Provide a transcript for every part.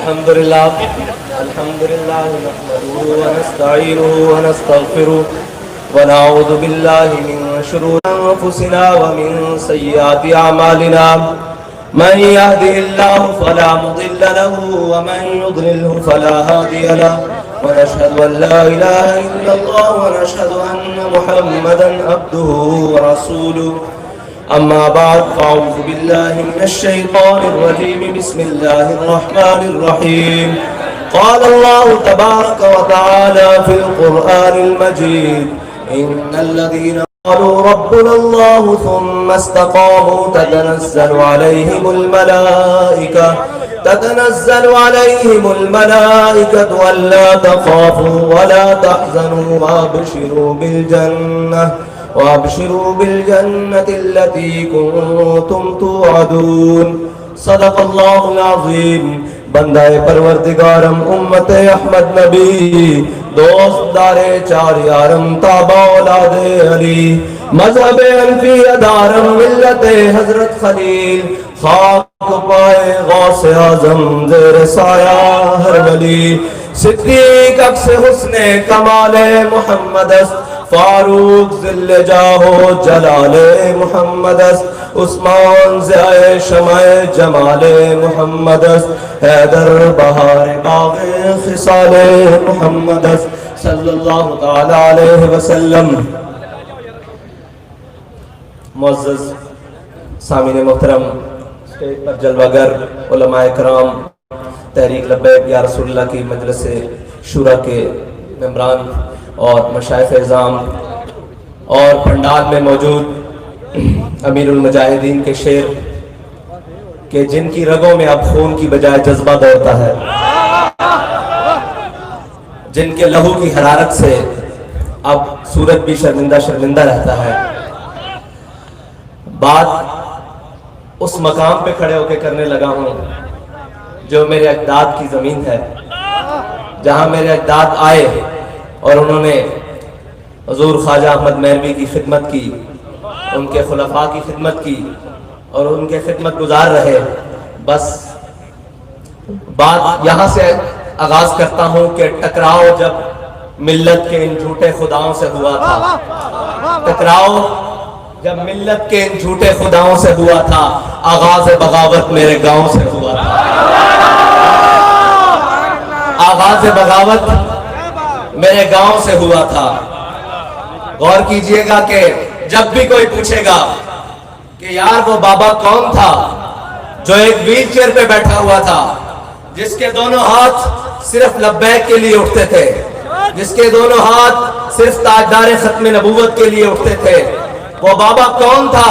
الحمد لله نحمده ونستعينه ونستغفره ونعوذ بالله من شرور أنفسنا ومن سيئات أعمالنا من يهده الله فلا مضل له ومن يضلله فلا هادي له ونشهد أن لا إله إلا الله ونشهد أن محمدا عبده ورسوله أما بعد فأعوذ بالله من الشيطان الرجيم بسم الله الرحمن الرحيم قال الله تبارك وتعالى في القرآن المجيد إن الذين قالوا ربنا الله ثم استقاموا تتنزل عليهم الملائكة ألا تخافوا ولا تحزنوا وابشروا بالجنة التي كنتم توعدون صدق اللہ العظیم. بندہ پروردگارم امت احمد نبی دوست دار چار یارم تابع اولاد علی مذہب انفی ادارم ملت حضرت خلیل خاک پائے غوث اعظم زیر سایہ ہر ولی صدیق عکس حسن کمال محمد است فاروق ذل جاہو جلال محمد است عثمان ضیاء شمع جمال محمد است حیدر بہار باغ خصال محمد است صلی اللہ تعالی علیہ وسلم. معزز سامعین محترم، اسٹیج پر جلوہ گر علماء کرام، تحریک لبیک یا رسول اللہ کی مجلس شورا کے ممبران اور مشائخ اعظام اور پنڈال میں موجود امیر المجاہدین کے شیر کہ جن کی رگوں میں اب خون کی بجائے جذبہ دوڑتا ہے، جن کے لہو کی حرارت سے اب سورج بھی شرمندہ رہتا ہے. بات اس مقام پہ کھڑے ہو کے کرنے لگا ہوں جو میرے اجداد کی زمین ہے، جہاں میرے اجداد آئے اور انہوں نے حضور خواجہ احمد مہروی کی خدمت کی، ان کے خلفاء کی خدمت کی اور ان کے خدمت گزار رہے. بس بات یہاں سے آغاز کرتا ہوں کہ ٹکراؤ جب ملت کے ان جھوٹے خداؤں سے ہوا تھا، ٹکراؤ جب ملت کے ان جھوٹے خداؤں سے ہوا تھا، آغاز بغاوت میرے گاؤں سے ہوا تھا. آغاز بغاوت میرے گاؤں سے ہوا تھا. غور کیجئے گا کہ جب بھی کوئی پوچھے گا کہ یار وہ بابا کون تھا جو ایک ویل چیئر پہ بیٹھا ہوا تھا، جس کے دونوں ہاتھ صرف لبیک کے لیے اٹھتے تھے، جس کے دونوں ہاتھ صرف تاجدار ختم نبوت کے لیے اٹھتے تھے، وہ بابا کون تھا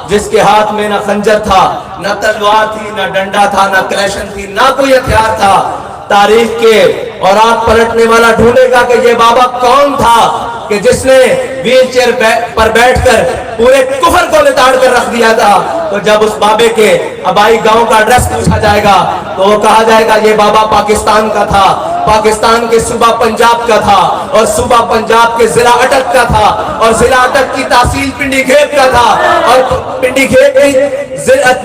جس کے ہاتھ میں نہ خنجر تھا، نہ تلوار تھی، نہ ڈنڈا تھا، نہ کلیشن تھی، نہ کوئی ہتھیار تھا. تاریخ کے اور آنکھ پلٹنے والا ڈھونڈے گا کہ یہ بابا کون تھا کہ جس نے ویل چیئر پر بیٹھ کر پورے کفر کو لتاڑ کر رکھ دیا تھا. تو جب اس بابے کے آبائی گاؤں کا ایڈریس پوچھا جائے گا تو وہ کہا جائے گا یہ بابا پاکستان کا تھا، پاکستان کے صوبہ پنجاب کا تھا اور صوبہ پنجاب کے ضلع اٹک کا تھا اور ضلع اٹک کی تحصیل پنڈی گھیپ کا تھا اور پنڈی گھیپ کی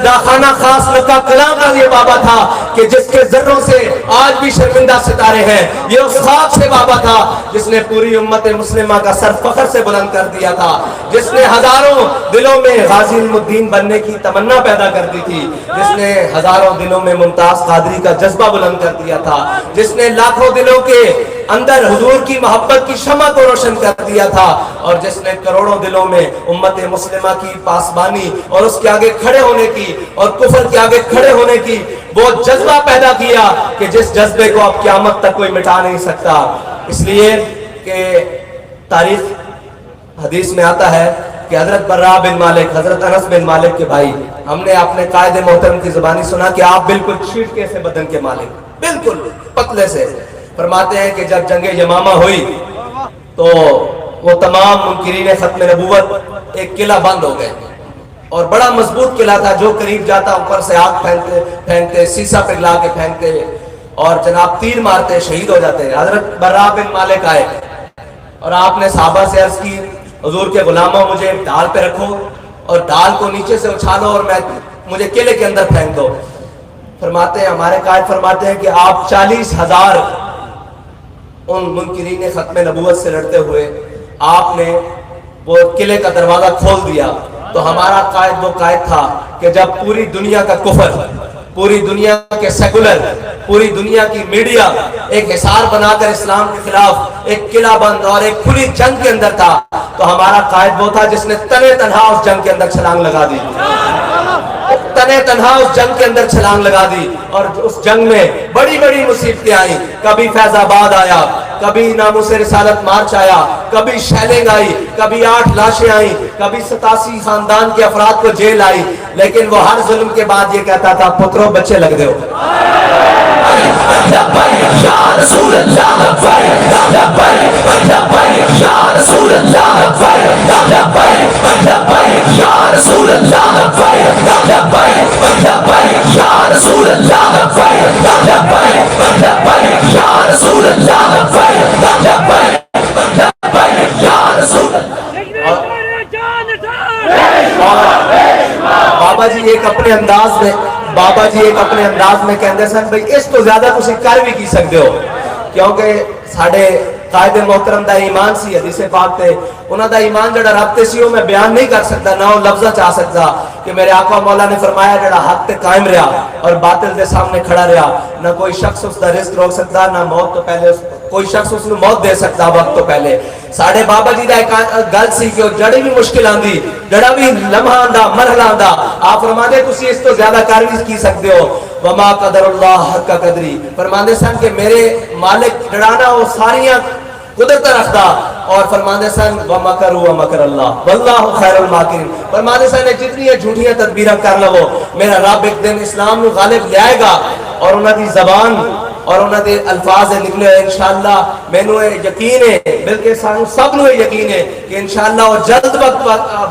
داخانہ خاص لکا کلاں کا یہ بابا تھا کہ جس کے ذروں سے آج بھی شرمندہ ستارے ہیں. یہ اس خاک سے بابا تھا جس نے پوری امت مسلمہ کا سر فخر سے بلند کر دیا تھا، جس نے ہزاروں دلوں میں غازی علم الدین بننے کی تمنا پیدا کر دی تھی، جس نے ہزاروں دلوں میں ممتاز قادری کا جذبہ بلند کر دیا تھا، جس نے لاکھوں دلوں کے اندر حضور کی محبت کی شمع کو روشن کر دیا تھا اور جس نے کروڑوں دلوں میں امت مسلمہ کی پاسبانی اور اس کے آگے کھڑے ہونے کی اور کفر کے آگے کھڑے ہونے کی وہ جذبہ پیدا کیا کہ جس جذبے کو اب قیامت تک کوئی مٹا نہیں سکتا. اس لیے کہ تاریخ حدیث میں آتا ہے کہ حضرت برا بن مالک، حضرت انس بن مالک کے بھائی، ہم نے اپنے قائد محترم کی زبانی سنا کہ آپ بالکل چھیٹکے سے بدن کے مالک، بالکل پتلے سے. فرماتے ہیں کہ جب جنگ یمامہ ہوئی تو وہ تمام منکرین ختم نبوت ایک قلعہ بند ہو گئے اور بڑا مضبوط قلعہ تھا، جو قریب جاتا اوپر سے آگ پھینکتے سیسا پگھلا کے پھینکتے اور جناب تیر مارتے شہید ہو جاتے. حضرت برا بن مالک آئے اور آپ نے صحابہ سے عرض کی حضور کے غلاموں مجھے ڈال پہ رکھو اور ڈال کو نیچے سے اچھالو اور مجھے قلعے کے اندر پھینک دو. فرماتے ہیں, ہمارے قائد فرماتے ہیں کہ آپ 40,000 ان منکرین ختم نبوت سے لڑتے ہوئے آپ نے وہ قلعے کا دروازہ کھول دیا. تو ہمارا قائد وہ قائد تھا کہ جب پوری دنیا کا کفر, پوری دنیا کے سیکولر, پوری دنیا کی میڈیا ایک حصار بنا کر اسلام کے خلاف ایک قلعہ بند اور ایک کھلی جنگ کے اندر تھا, تو ہمارا قائد وہ تھا جس نے تنے تنہا اس جنگ کے اندر چھلانگ لگا دی, تنے تنہا اس جنگ کے اندر چھلانگ لگا دی. اور اس جنگ میں بڑی بڑی مصیبتیں آئیں, کبھی فیض آباد آیا, کبھی ناموس رسالت مارچ آیا, کبھی شیلنگ آئی, کبھی 8 لاشیں آئیں, کبھی 87 خاندان کے افراد کو جیل آئی, لیکن وہ ہر ظلم کے بعد یہ کہتا تھا, پتروں بچے لگ دے ہو. بابا جی ایک اپنے انداز میں کہندے سن بھئی اس تو زیادہ تسی کر بھی کی سکتے ہو, کیونکہ ساڑھے قائد محترم دا ایمان سی حدیث پاک تے, انہاں دا ایمان جڑا رب تے سی وہ میں بیان نہیں کر سکتا, نہ وہ لفظہ چاہ سکتا کہ میرے آقا مولا نے فرمایا جڑا حق تے قائم رہا اور باطل دے سامنے کھڑا رہا, نہ کوئی شخص اس دا رزق روک سکتا, نہ موت تو پہلے کوئی شخص اس نے موت دے سکتا وقت تو پہلے. ساڑھے بابا جی دا ایک گل سی کہ جڑی بھی مشکل آندی, جڑا بھی لمحہ آندا, مرحلہ آندا, آپ فرماندے تسی اس تو زیادہ کر بھی کی سکتے ہو. وما قدر اللہ حق کا قدری, فرماندے سن کہ میرے مالک جڑانا وہ ساریاں قدرت رکھتا, اور فرماندے سن وَمَكَرُوا وَمَكَرَ اللَّهُ وَاللَّهُ خَيْرُ الْمَاكِرِينَ. فرماندے سن جتنی جھوٹیاں تدبیراں کر لو, میرا رب ایک دن اسلام نو غالب لے آئے گا, اور انہاں دی زبان اور انہاں دے الفاظ نکلے انشاءاللہ. مینوں یقین ہے, بلکہ سانو سب نو یقین ہے کہ انشاءاللہ وہ جلد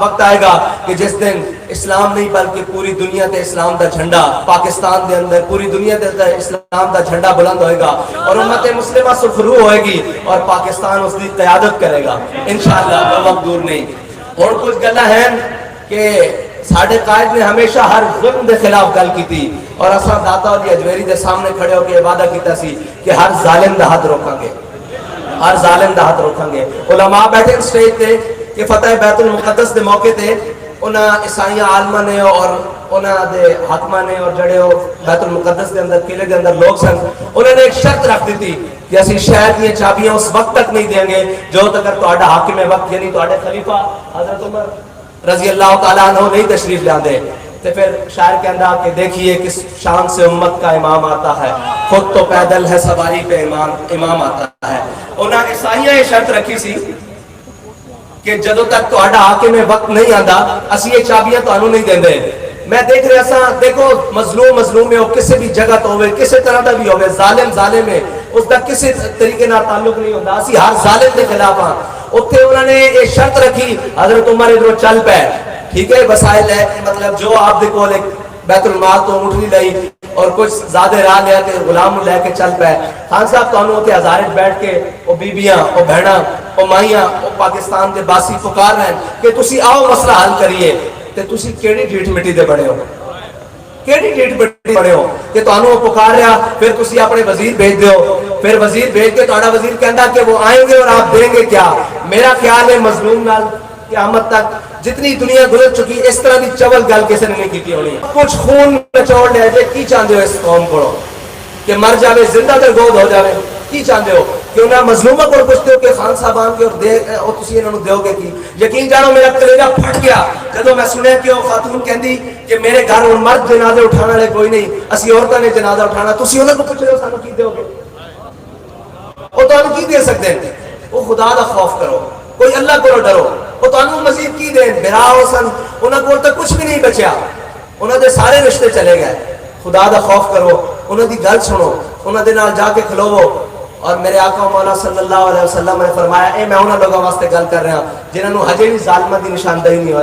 وقت آئے گا کہ جس دن اسلام نہیں بلکہ پوری دنیا تے اسلام دا جھنڈا, پاکستان دے اندر پوری دنیا تے اسلام دا جھنڈا بلند ہوئے گا, اور امت مسلمہ سرخرو ہوئے گی, اور پاکستان اس کی قیادت کرے گا انشاءاللہ. وہ وقت دور نہیں. اور کچھ گلاں ہیں کہ ساڑھے قائد نے ہمیشہ ہر ظلم دے خلاف گل کی تھی, اور اساں داتا علی اجمیری دے سامنے کھڑے ہو کے وعدہ کیتا سی کہ ہر ظالم دا ہاتھ روکاں گے, ہر ظالم دا ہاتھ روکاں گے. علماء بیٹھے سٹیج تے کہ فتح بیت المقدس دے موقع تے انہاں عیسائیاں عالمہ نے اور انہاں دے حاکمہ نے اور جڑے ہو بیت المقدس دے اندر قلعے دے اندر لوگ سن, انہوں نے ایک شرط رکھ دی تھی کہ اسی شہر کی چابیاں اس وقت تک نہیں دیں گے جو تک تہاڈا حاکم وقت یعنی تہاڈے خلیفہ حضرت عمر رضی اللہ تعالیٰ عنہ نہیں تشریف لاندے. تو پھر شاعر کہندا کہ دیکھیے کس شان سے امت کا امام آتا ہے, خود تو پیدل ہے سواری پہ امام آتا ہے. انہاں عیسائیاں یہ شرط رکھی سی کہ جدوں تک تہاڈا حاکم وقت نہیں آندا اسی یہ چابیاں تانوں نہیں دیندے. میں دیکھ رہا سا, دیکھو مظلوم ہے, وہ کسی بھی جگہ تو ہوئے, کسی طرح دا بھی ہوئے, ظالم ہے, اس دا کسی طریقے نہ تعلق نہیں ہوتا, اسی ہر ظالم دے خلاف ہاں. اتنے انہوں نے یہ شرط رکھی, حضرت عمر ادھر چل پے, ٹھیک ہے, وسائل ہے, مطلب جو آپ دیکھو ایک بیت المال تو اٹھنی لئی اور کچھ زیادہ راہ لے کے غلام لے کے چل پے. خان صاحب تانوں ہوتے ہزارے بیٹھ کے وہ بیبیاں, وہ بہناں, وہ مائیاں, وہ پاکستان کے باسی پکار رہے ہیں کہ تسی آؤ مسئلہ حل کریے. تے تسی کیڑی ڈیٹ مٹی دے بڑے ہو, کیڑی ڈیٹ مٹی بڑے ہو کہ تانوں وہ پکار رہا, پھر تسی اپنے وزیر بھیج دیو, پھر وزیر بھیج کے تہاڈا وزیر کہندا کہ وہ آئیں گے اور آپ دیں گے کیا. میرا خیال ہے مظلوم نال قیامت تک جتنی دنیا گزر چکی اس طرح دی چول گل کسی نے نہیں کی ہونی. کچھ خون نچوڑ لے جے, کی چاہتے ہو اس قوم کو کہ مر جاوے, زندہ در گود ہو جاوے, کی چاہتے ہو کہ انہیں مظلومہ کو پوچھتے ہو کہ خان صاحب آن کے اور تسی انہوں دیو گے کی. یقین جانو میرا کلیجہ پھٹ گیا جدو میں سنیا کہ وہ خاتون کہندی کہ میرے گھر ان مرد جنازے اٹھانا لے کوئی نہیں, اسی عورتوں نے جنازہ اٹھانا, تسی انہوں کو پوچھ رہے ہو سانو کی دیو گے, وہ تو انہوں کی دے سکتے ہیں. وہ خدا دا خوف کرو, کوئی اللہ کو ڈرو, وہ تو انہوں مزید کی دیں. میرا ہو سن انہوں کو تک کچھ بھی نہیں بچیا, انہوں دے سارے رشتے چلے گئے. خدا دا خوف کرو, انہوں دی گل سنو, انہوں دے نال جا کے کھلوو. اور میرے آقا مولا صلی اللہ علیہ وسلم نے فرمایا, اے میں انہوں لوگوں واسطے گل کر رہا جنہوں نے ہجے بھی ظالمہ دی نشاندہی نہیں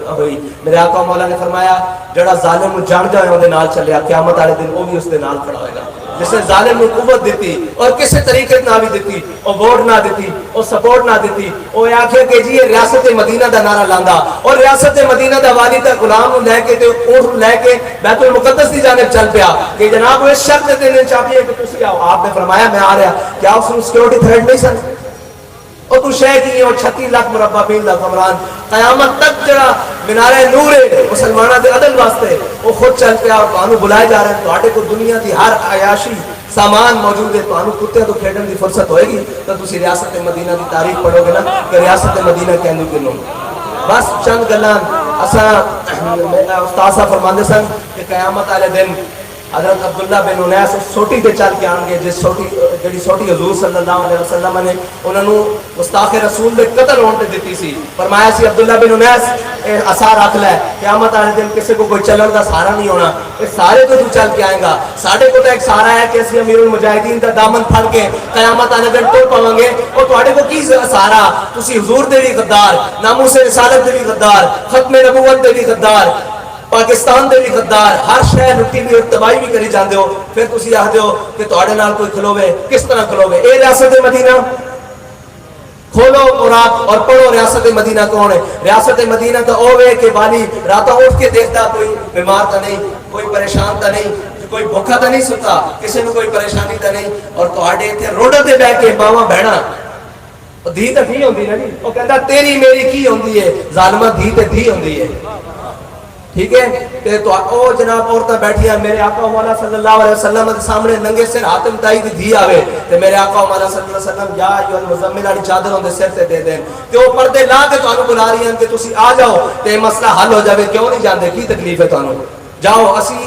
ہوئی. میرے آقا مولا نے فرمایا جڑا ظالم جان جائے انہوں دے نال چلیا, قیامت والے دن وہ بھی اس دے نال کھڑا ہوئے گا. جسے ظالم کو قوت دیتی اور کسی طریقے نہ بھی دیتی اور ووٹ نہ دیتی اور سپورٹ نہ دیتی وہ آخر کہ جی ریاست مدینہ دا نعرہ لاندا اور ریاست مدینہ دا والی تے غلام لے کے تے اونٹ لے کے بیت المقدس دی جانب چل پیا کہ جناب وہ شرط دینے چاہیے کہ تسی آؤ. آپ نے فرمایا میں آ رہا. کیا اس کو سیکورٹی تھریٹ نہیں سن اور تو شے کی اور 36 لاکھ مربع میل دا حکمران قیامت تک جڑا مینار نور ہے مسلمانوں دے عدل واسطے وہ خود چل پیا اور تانوں بلائے جا رہے ہیں. تواڈے کو دنیا دی ہر عیاشی سامان موجود ہے. تانوں کتے تو کھیڈن دی فرصت ہوئے گی تو تسی ریاست مدینہ دی تاریخ پڑھو گے نا کہ ریاست مدینہ کہندو کینوں. بس چند گلاں اساں استاد صاحب فرماندے سن کہ قیامت والے دن حضرت عبداللہ بن انیس سوٹی تے چل کے آن گے جس سوٹی جڑی سوٹی حضور صلی اللہ علیہ وسلم نے انہوں نے گستاخ رسول دے قتل ہون تے دتی سی. فرمایا سی عبداللہ بن انیس عصا رکھ لے قیامت والے دن کسی کو کوئی چلن دا سہارا نہیں ہونا. یہ سارے تو چل کے آئے گا. ساڈے کو تو ایک سہارا ہے کہ اسی امیر المجاہدین دا دامن پھڑ کے قیامت والے دن ٹر پاواں گے. اور تواڈے کو کی سہارا؟ تسی حضور دے بھی غدار, ناموس رسالت دے بھی غدار, ختم نبوت دے بھی غدار, پاکستان دے بھی غدار, ہر شہر لٹی بھی اور تباہی بھی کری جاندے ہو. پھر تسی آخدے ہو کہ تواڈے نال کوئی کھلوے. کس طرح کھلوے؟ اے ریاست مدینہ کھولو قرآن اور پڑھو. ریاست مدینہ کون ہے؟ ریاست مدینہ تو اوے کہ والی راتوں اٹھ کے دیکھتا کوئی بیمار تا نہیں, کوئی پریشان تا نہیں, کوئی بھوکا تا نہیں ستا, کسی نے کوئی پریشانی تا نہیں. اور تواڈے ایتھے روڈاں تے بیٹھ کے ماواں بہنا دھی تے دھی ہوندی نا جی. وہ کہندا تیری میری کی ہوندی ہے؟ ظالمہ دھی تے دھی ہوندی ہے. ٹھیک ہے کہ تو او جناب عورتیں بیٹھی ہیں. میرے آقا مولا صلی اللہ علیہ وسلم کے سامنے ننگے سر حاتم تائی دی دھی آوے تے میرے آقا مولا صلی اللہ علیہ وسلم یا ایھا المزمل والی چادر اون دے سر تے دے دین تے او پردے لا کے تانوں بلا رہی ہیں کہ تسی آ جاؤ تے مسئلہ حل ہو جاوے. کیوں نہیں جاندے؟ کی تکلیف ہے تانوں؟ جاؤ. اسی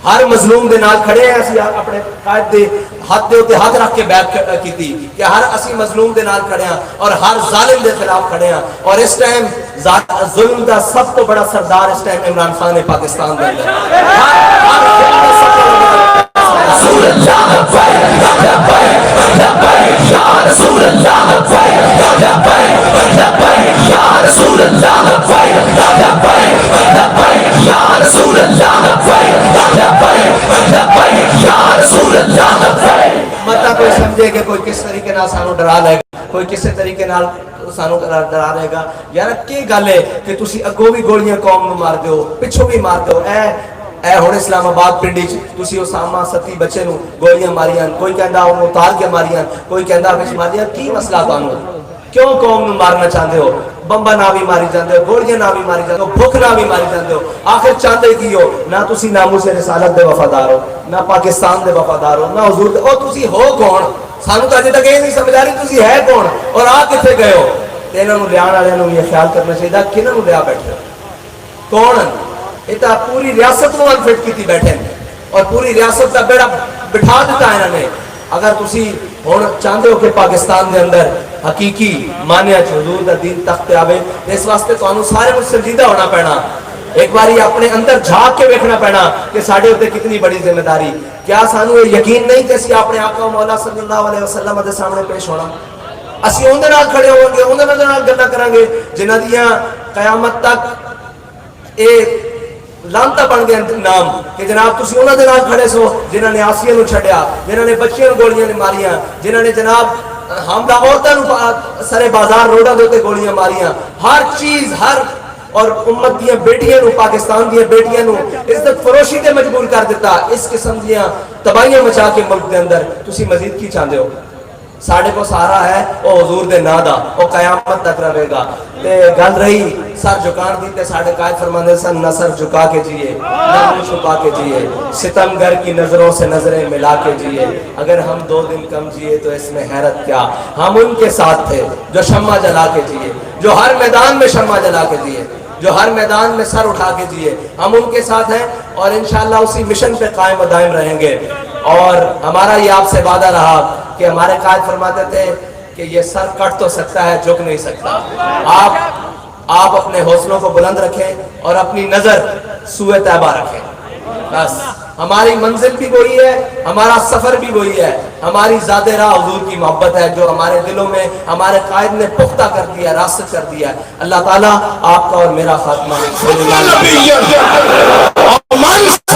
ہر مظلوم دے نال کھڑے ہیں. اسی اپنے قائد دے ہاتھ دے اوتے ہاتھ رکھ کے بیعت کیتی کہ ہر اسی مظلوم دے نال کھڑے ہیں اور ہر ظالم دے خلاف کھڑے ہیں. اور اس ٹائم ظلم دا سب تو بڑا سردار اس ٹائم عمران خان ہے پاکستان دے اندر. رسول اللہ یا رسول اللہ یا رسول اللہ یا رسول اللہ. مطلب کوئی سمجھے کہ کوئی کس طریقے نال سانو ڈرا لے گا, کوئی کس طریقے نال سانو ڈرا رہے گا. یار کی گل ہے کہ تسی اگوں بھی گولیاں قوم نو مار دیو, پچھوں بھی مار دیو. اے ہن اسلام آباد پنڈی چ تسی اسامہ ستی بچے نو گولیاں ماریاں, کوئی کہندا اونوں اتار کے ماریاں, کوئی کہندا وچ ماریاں. کی مسئلہ تانوں؟ کیوں قوم نو مارنا چاہتے ہو؟ بمبا نہ بھی ماری جاندے ہو, گولیاں نہ بھی ماری جاندے ہو, بھوک نہ بھی ماری جاندے ہو. آخر چاہتے کی ہو؟ نہ تسی ناموس رسالت دے وفادار ہو, نہ پاکستان دے وفادار ہو, نہ حضور دے. او تسی ہو کون؟ سانو تو اجے تک یہ نہیں سمجھ آ رہی تسی ہے کون اور آ کتنے گئے ہو. تے انہاں نوں لیان والےاں نوں یہ خیال کرنا چاہیے کنہاں نوں لیا بیٹھے کون؟ یہ تو پوری ریاست کو انفٹ کیتی بیٹھے اور پوری ریاست کا بیڑا بٹھا دیتا ہے انہوں نے. اگر تسی ہن چاہتے ہو کہ پاکستان دے اندر حقیقی مانیا حضور دا دین تخت آوے, اس واسطے تانوں سارے نوں سنجیدہ ہونا پینا. ایک باری اپنے اندر جھانک کے دیکھنا پینا کہ ساڈے اوتے کتنی بڑی ذمہ داری. کیا سانوں یہ یقین نہیں کہ اسی اپنے آقا مولا صلی اللہ علیہ وسلم دے سامنے پیش ہونا؟ اسی اون دے نال کھڑے ہون گے, اون دے نال گلاں کران گے جنہاں دیاں قیامت تک اے لانتا بن گئے نام کہ جناب تسی انہاں دے نال کھڑے سو جنہاں نے آسیہ نو چھڈیا, جنہاں نے بچیاں نو گولیاں نے ماریاں, جنہاں نے جناب حاملہ عورتاں نو سارے بازار روڈاں دے اوتے گولیاں ماریاں. ہر چیز ہر اور امت دیاں بیٹیاں نو, پاکستان دیاں بیٹیاں نو عزت فروشی تے مجبور کر دیتا. اس قسم دیاں تباہیاں مچا کے ملک دے اندر تسی مزید کی چاہندے ہو؟ ساڑھے کو سارا ہے وہ حضور دے نا دا, وہ قیامت تک رہے گا. تے گل رہی سر جھکان دی تے ساڑھے قائد فرماندے سن, نہ سر جھکا کے جیے نہ منہ چھپا کے جیے, ستمگر کی نظروں سے نظریں ملا کے جیے. اگر ہم 2 دن کم جیے تو اس میں حیرت کیا, ہم ان کے ساتھ تھے جو شمع جلا کے جیے, جو ہر میدان میں شمع جلا کے جیے, جو ہر میدان میں سر اٹھا کے جیے. ہم ان کے ساتھ ہیں اور انشاءاللہ اسی مشن پہ قائم و دائم رہیں گے. اور ہمارا یہ آپ سے وعدہ رہا کہ ہمارے قائد فرماتے تھے کہ یہ سر کٹ تو سکتا ہے, جھک نہیں سکتا. آپ اپنے حوصلوں کو بلند رکھیں اور اپنی نظر سوئے طیبہ رکھیں. بس ہماری منزل بھی وہی ہے, ہمارا سفر بھی وہی ہے. ہماری ذات راہ حضور کی محبت ہے جو ہمارے دلوں میں ہمارے قائد نے پختہ کر دیا, راست کر دیا. اللہ تعالیٰ آپ کا اور میرا خاتمہ